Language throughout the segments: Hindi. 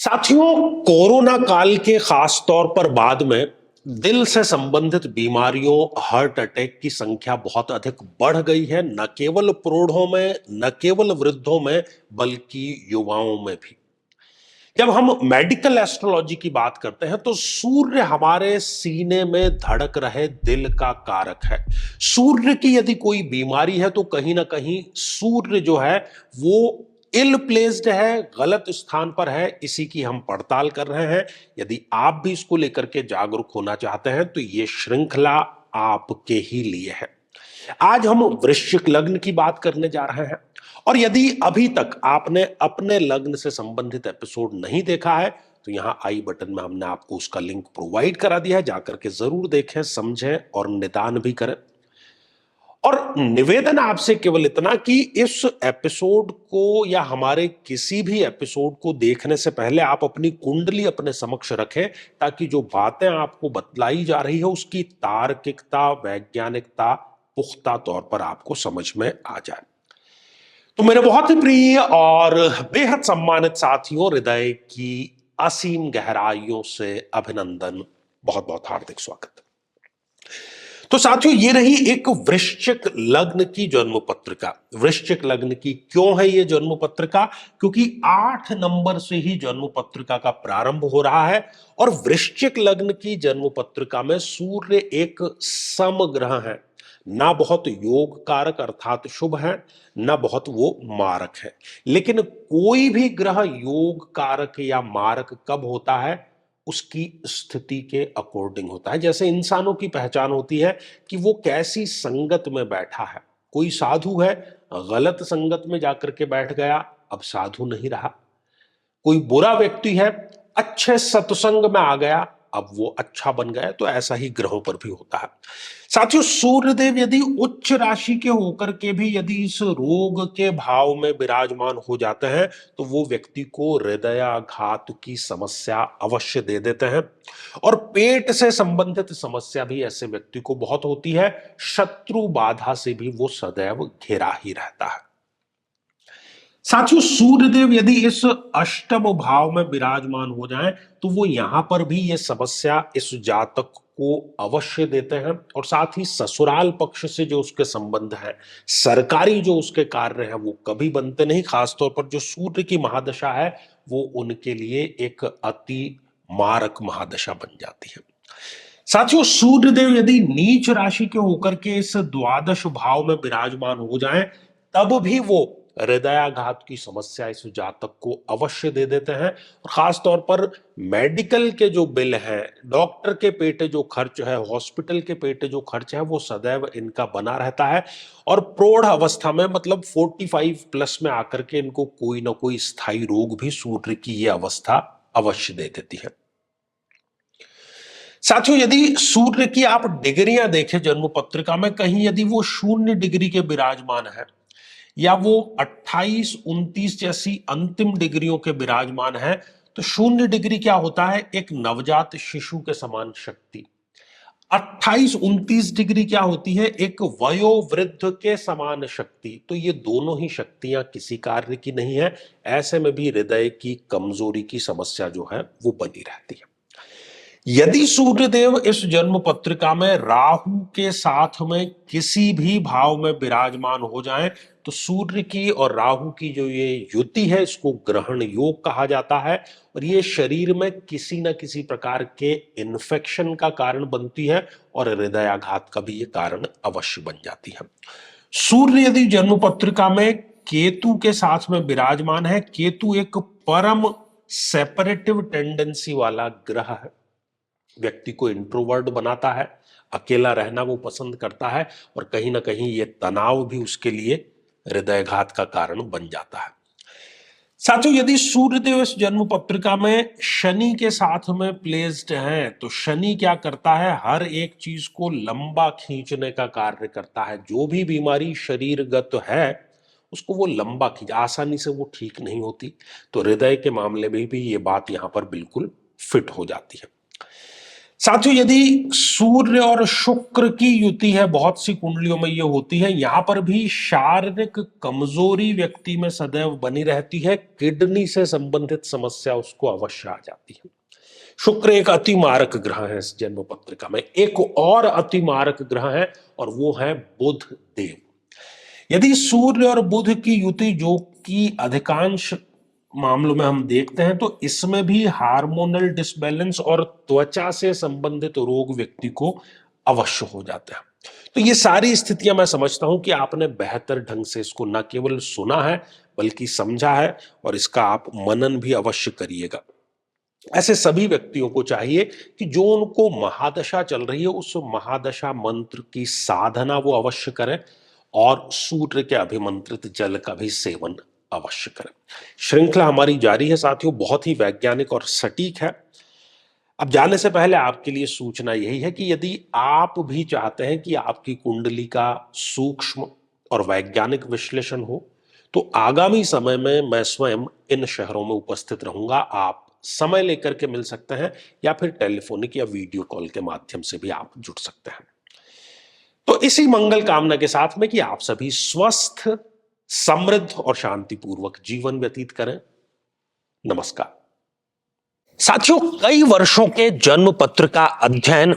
साथियों, कोरोना काल के खास तौर पर बाद में दिल से संबंधित बीमारियों, हार्ट अटैक की संख्या बहुत अधिक बढ़ गई है। न केवल प्रौढ़ों में, न केवल वृद्धों में, बल्कि युवाओं में भी। जब हम मेडिकल एस्ट्रोलॉजी की बात करते हैं तो सूर्य हमारे सीने में धड़क रहे दिल का कारक है। सूर्य की यदि कोई बीमारी है तो कहीं ना कहीं सूर्य जो है वो इल प्लेस्ड है, गलत स्थान पर है। इसी की हम पड़ताल कर रहे हैं। यदि आप भी इसको लेकर के जागरूक होना चाहते हैं तो ये श्रृंखला आपके ही लिए है। आज हम वृश्चिक लग्न की बात करने जा रहे हैं। और यदि अभी तक आपने अपने लग्न से संबंधित एपिसोड नहीं देखा है तो यहां आई बटन में हमने आपको उसका लिंक प्रोवाइड करा दिया है। जाकर के जरूर देखें, समझें और निदान भी करें। और निवेदन आपसे केवल इतना कि इस एपिसोड को या हमारे किसी भी एपिसोड को देखने से पहले आप अपनी कुंडली अपने समक्ष रखें, ताकि जो बातें आपको बतलाई जा रही है उसकी तार्किकता, वैज्ञानिकता पुख्ता तौर पर आपको समझ में आ जाए। तो मेरे बहुत ही प्रिय और बेहद सम्मानित साथियों, हृदय की असीम गहराइयों से अभिनंदन, बहुत बहुत हार्दिक स्वागत। तो साथियों, ये रही एक वृश्चिक लग्न की जन्म पत्रिका। वृश्चिक लग्न की क्यों है ये जन्म पत्रिका? क्योंकि 8 नंबर से ही जन्म पत्रिका का प्रारंभ हो रहा है। और वृश्चिक लग्न की जन्म पत्रिका में सूर्य एक समग्रह है। ना बहुत योग कारक अर्थात शुभ है, ना बहुत वो मारक है। लेकिन कोई भी ग्रह योग कारक या मारक कब होता है? उसकी स्थिति के अकॉर्डिंग होता है। जैसे इंसानों की पहचान होती है कि वो कैसी संगत में बैठा है। कोई साधु है, गलत संगत में जाकर के बैठ गया, अब साधु नहीं रहा। कोई बुरा व्यक्ति है, अच्छे सत्संग में आ गया, अब वो अच्छा बन गया। तो ऐसा ही ग्रहों पर भी होता है। साथियों, सूर्यदेव यदि उच्च राशि के होकर के भी यदि इस रोग के भाव में विराजमान हो जाते हैं तो वो व्यक्ति को हृदयाघात की समस्या अवश्य दे देते हैं। और पेट से संबंधित समस्या भी ऐसे व्यक्ति को बहुत होती है। शत्रु बाधा से भी वो सदैव घिरा ही रहता है। साथियों, सूर्यदेव यदि इस अष्टम भाव में विराजमान हो जाएं तो वो यहां पर भी ये समस्या इस जातक को अवश्य देते हैं। और साथ ही ससुराल पक्ष से जो उसके संबंध है, सरकारी जो उसके कार्य है, वो कभी बनते नहीं। खासतौर पर जो सूर्य की महादशा है वो उनके लिए एक अति मारक महादशा बन जाती है। साथियों, सूर्यदेव यदि नीच राशि के होकर के इस द्वादश भाव में विराजमान हो जाएं तब भी वो हृदयाघात की समस्या इस जातक को अवश्य दे देते हैं। और खास तौर पर मेडिकल के जो बिल हैं, डॉक्टर के पेटे जो खर्च है, हॉस्पिटल के पेटे जो खर्च है, वो सदैव इनका बना रहता है। और प्रौढ़ अवस्था में मतलब 45 प्लस में आकर के इनको कोई ना कोई स्थायी रोग भी सूर्य की ये अवस्था अवश्य दे देती है। साथियों, यदि सूर्य की आप डिग्रियां देखें जन्म पत्रिका में, कहीं यदि वो 0 डिग्री के विराजमान है या वो 28, 29 जैसी अंतिम डिग्रियों के विराजमान है तो 0 डिग्री क्या होता है? एक नवजात शिशु के समान शक्ति। 28, 29 डिग्री क्या होती है? एक वयोवृद्ध के समान शक्ति। तो ये दोनों ही शक्तियां किसी कार्य की नहीं है। ऐसे में भी हृदय की कमजोरी की समस्या जो है वो बनी रहती है। यदि सूर्यदेव इस जन्म पत्रिका में राहु के साथ में किसी भी भाव में विराजमान हो जाएं तो सूर्य की और राहु की जो ये युति है इसको ग्रहण योग कहा जाता है। और ये शरीर में किसी न किसी प्रकार के इन्फेक्शन का कारण बनती है और हृदयाघात का भी ये कारण अवश्य बन जाती है। सूर्य यदि जन्म पत्रिका में केतु के साथ में विराजमान है, केतु एक परम सेपरेटिव टेंडेंसी वाला ग्रह है। व्यक्ति को इंट्रोवर्ट बनाता है, अकेला रहना वो पसंद करता है। और कहीं ना कहीं ये तनाव भी उसके लिए हृदयघात का कारण बन जाता है। साथियों, यदि सूर्यदेव इस जन्म पत्रिका में शनि के साथ में प्लेस्ड हैं तो शनि क्या करता है? हर एक चीज को लंबा खींचने का कार्य करता है। जो भी बीमारी शरीरगत है उसको वो लंबा खींच, आसानी से वो ठीक नहीं होती। तो हृदय के मामले में भी ये बात यहां पर बिल्कुल फिट हो जाती है। साथियों, यदि सूर्य और शुक्र की युति है, बहुत सी कुंडलियों में ये होती है, यहां पर भी शारीरिक कमजोरी व्यक्ति में सदैव बनी रहती है। किडनी से संबंधित समस्या उसको अवश्य आ जाती है। शुक्र एक अति मारक ग्रह है इस जन्म पत्रिका में। एक और अति मारक ग्रह है और वो है बुध देव। यदि सूर्य और बुध की युति, जो कि अधिकांश मामलों में हम देखते हैं, तो इसमें भी हार्मोनल डिसबैलेंस और त्वचा से संबंधित रोग व्यक्ति को अवश्य हो जाते हैं। तो ये सारी स्थितियां मैं समझता हूं कि आपने बेहतर ढंग से इसको न केवल सुना है बल्कि समझा है, और इसका आप मनन भी अवश्य करिएगा। ऐसे सभी व्यक्तियों को चाहिए कि जो उनको महादशा चल रही है, उस महादशा मंत्र की साधना वो अवश्य करें और सूर्य के अभिमंत्रित जल का भी सेवन अवश्य करें। श्रृंखला हमारी जारी है साथियों, बहुत ही वैज्ञानिक और सटीक है। अब जाने से पहले आपके लिए सूचना यही है कि यदि आप भी चाहते हैं कि आपकी कुंडली का सूक्ष्म और वैज्ञानिक विश्लेषण हो, तो आगामी समय में मैं स्वयं इन शहरों में उपस्थित रहूंगा। आप समय लेकर के मिल सकते हैं या फिर टेलीफोनिक या वीडियो कॉल के माध्यम से भी आप जुड़ सकते हैं। तो इसी मंगल कामना के साथ में कि आप सभी स्वस्थ, समृद्ध और शांतिपूर्वक जीवन व्यतीत करें। नमस्कार साथियों, कई वर्षों के जन्म पत्र का अध्ययन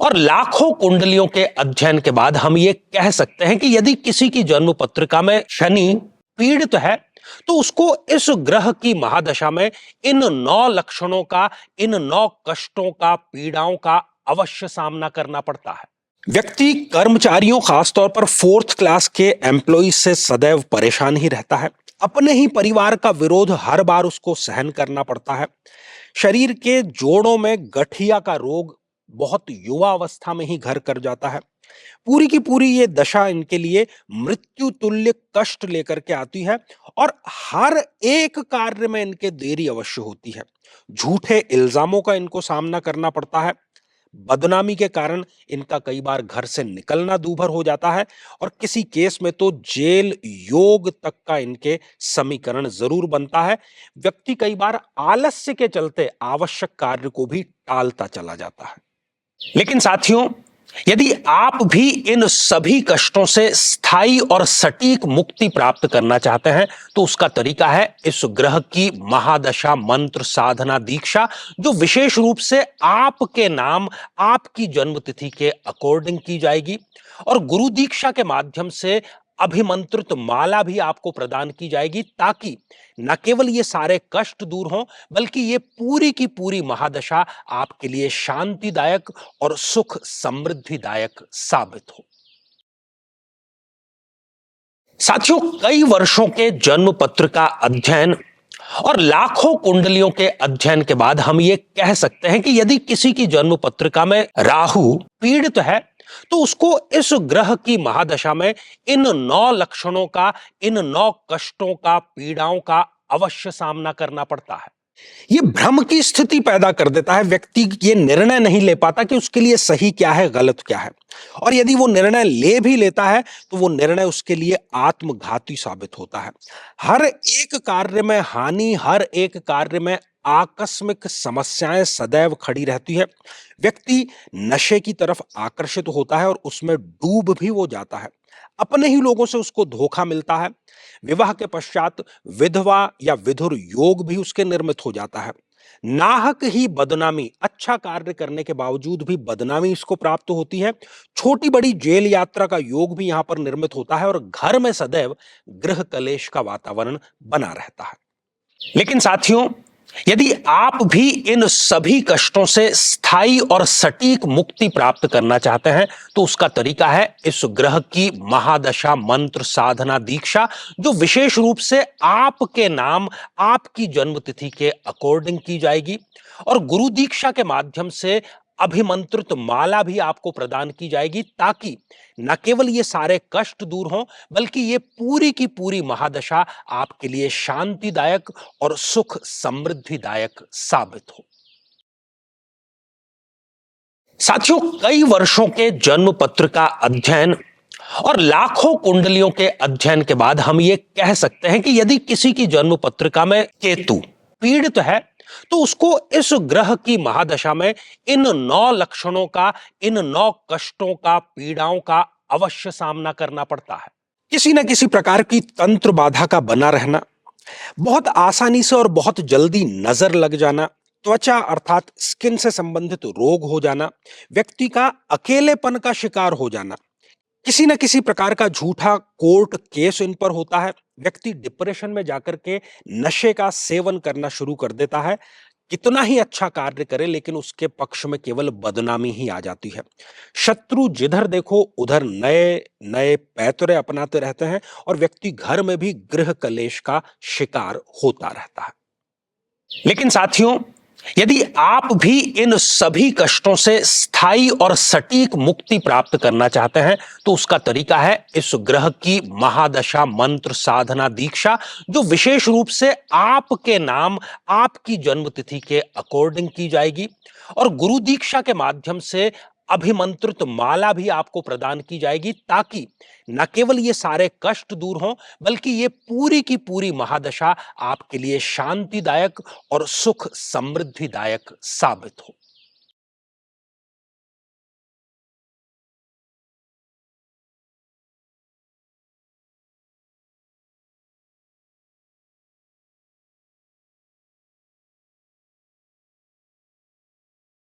और लाखों कुंडलियों के अध्ययन के बाद हम ये कह सकते हैं कि यदि किसी की जन्म पत्रिका में शनि पीड़ित है, तो उसको इस ग्रह की महादशा में इन 9 लक्षणों का, इन 9 कष्टों का, पीड़ाओं का अवश्य सामना करना पड़ता है। व्यक्ति कर्मचारियों, खासतौर पर 4th क्लास के एम्प्लॉय से सदैव परेशान ही रहता है। अपने ही परिवार का विरोध हर बार उसको सहन करना पड़ता है। शरीर के जोड़ों में गठिया का रोग बहुत युवा अवस्था में ही घर कर जाता है। पूरी की पूरी ये दशा इनके लिए मृत्यु तुल्य कष्ट लेकर के आती है और हर एक कार्य में इनके देरी अवश्य होती है। झूठे इल्जामों का इनको सामना करना पड़ता है। बदनामी के कारण इनका कई बार घर से निकलना दूभर हो जाता है और किसी केस में तो जेल योग तक का इनके समीकरण जरूर बनता है। व्यक्ति कई बार आलस्य के चलते आवश्यक कार्य को भी टालता चला जाता है। लेकिन साथियों, यदि आप भी इन सभी कष्टों से स्थायी और सटीक मुक्ति प्राप्त करना चाहते हैं, तो उसका तरीका है इस ग्रह की महादशा मंत्र साधना दीक्षा, जो विशेष रूप से आपके नाम, आपकी जन्मतिथि के अकॉर्डिंग की जाएगी। और गुरु दीक्षा के माध्यम से अभिमंत्रित माला भी आपको प्रदान की जाएगी, ताकि न केवल ये सारे कष्ट दूर हों, बल्कि ये पूरी की पूरी महादशा आपके लिए शांतिदायक और सुख समृद्धिदायक साबित हो। साथियों, कई वर्षों के जन्म पत्र का अध्ययन और लाखों कुंडलियों के अध्ययन के बाद हम ये कह सकते हैं कि यदि किसी की जन्म पत्रिका में राहु पीड़ित है, तो उसको इस ग्रह की महादशा में इन 9 लक्षणों का, इन 9 कष्टों का, पीड़ाओं का अवश्य सामना करना पड़ता है। ये भ्रम की स्थिति पैदा कर देता है। व्यक्ति ये निर्णय नहीं ले पाता कि उसके लिए सही क्या है, गलत क्या है। और यदि वो निर्णय ले भी लेता है, तो वो निर्णय उसके लिए आत्मघाती साबित होता है। हर एक कार्य में हानि, हर एक कार्य में आकस्मिक समस्याएं सदैव खड़ी रहती है। व्यक्ति नशे की तरफ आकर्षित होता है और उसमें डूब भी वो जाता है। अपने ही लोगों से उसको धोखा मिलता है। विवाह के पश्चात विधवा या विधुर योग भी उसके निर्मित हो जाता है। नाहक ही बदनामी, अच्छा कार्य करने के बावजूद भी बदनामी इसको प्राप्त होती है। छोटी बड़ी जेल यात्रा का योग भी यहां पर निर्मित होता है और घर में सदैव गृह कलेश का वातावरण बना रहता है। लेकिन साथियों, यदि आप भी इन सभी कष्टों से स्थायी और सटीक मुक्ति प्राप्त करना चाहते हैं, तो उसका तरीका है इस ग्रह की महादशा मंत्र साधना दीक्षा, जो विशेष रूप से आपके नाम, आपकी जन्मतिथि के अकॉर्डिंग की जाएगी। और गुरु दीक्षा के माध्यम से अभिमंत्रित माला भी आपको प्रदान की जाएगी, ताकि न केवल ये सारे कष्ट दूर हों, बल्कि ये पूरी की पूरी महादशा आपके लिए शांतिदायक और सुख समृद्धिदायक साबित हो। साथियों, कई वर्षों के जन्म पत्र का अध्ययन और लाखों कुंडलियों के अध्ययन के बाद हम ये कह सकते हैं कि यदि किसी की जन्म पत्रिका में केतु पीड़ित है, तो उसको इस ग्रह की महादशा में इन 9 लक्षणों का, इन 9 कष्टों का, पीड़ाओं का अवश्य सामना करना पड़ता है। किसी न किसी प्रकार की तंत्र बाधा का बना रहना, बहुत आसानी से और बहुत जल्दी नजर लग जाना, त्वचा अर्थात स्किन से संबंधित रोग हो जाना, व्यक्ति का अकेलेपन का शिकार हो जाना, किसी न किसी प्रकार का झूठा कोर्ट केस इन पर होता है, व्यक्ति डिप्रेशन में जाकर के नशे का सेवन करना शुरू कर देता है, कितना ही अच्छा कार्य करे लेकिन उसके पक्ष में केवल बदनामी ही आ जाती है। शत्रु जिधर देखो उधर नए नए पैतरे अपनाते रहते हैं और व्यक्ति घर में भी गृह कलेश का शिकार होता रहता है। लेकिन साथियों, यदि आप भी इन सभी कष्टों से स्थायी और सटीक मुक्ति प्राप्त करना चाहते हैं तो उसका तरीका है इस ग्रह की महादशा मंत्र साधना दीक्षा, जो विशेष रूप से आपके नाम, आपकी जन्मतिथि के अकॉर्डिंग की जाएगी और गुरु दीक्षा के माध्यम से अभिमंत्रित माला भी आपको प्रदान की जाएगी, ताकि न केवल ये सारे कष्ट दूर हों बल्कि ये पूरी की पूरी महादशा आपके लिए शांतिदायक और सुख समृद्धिदायक साबित हो।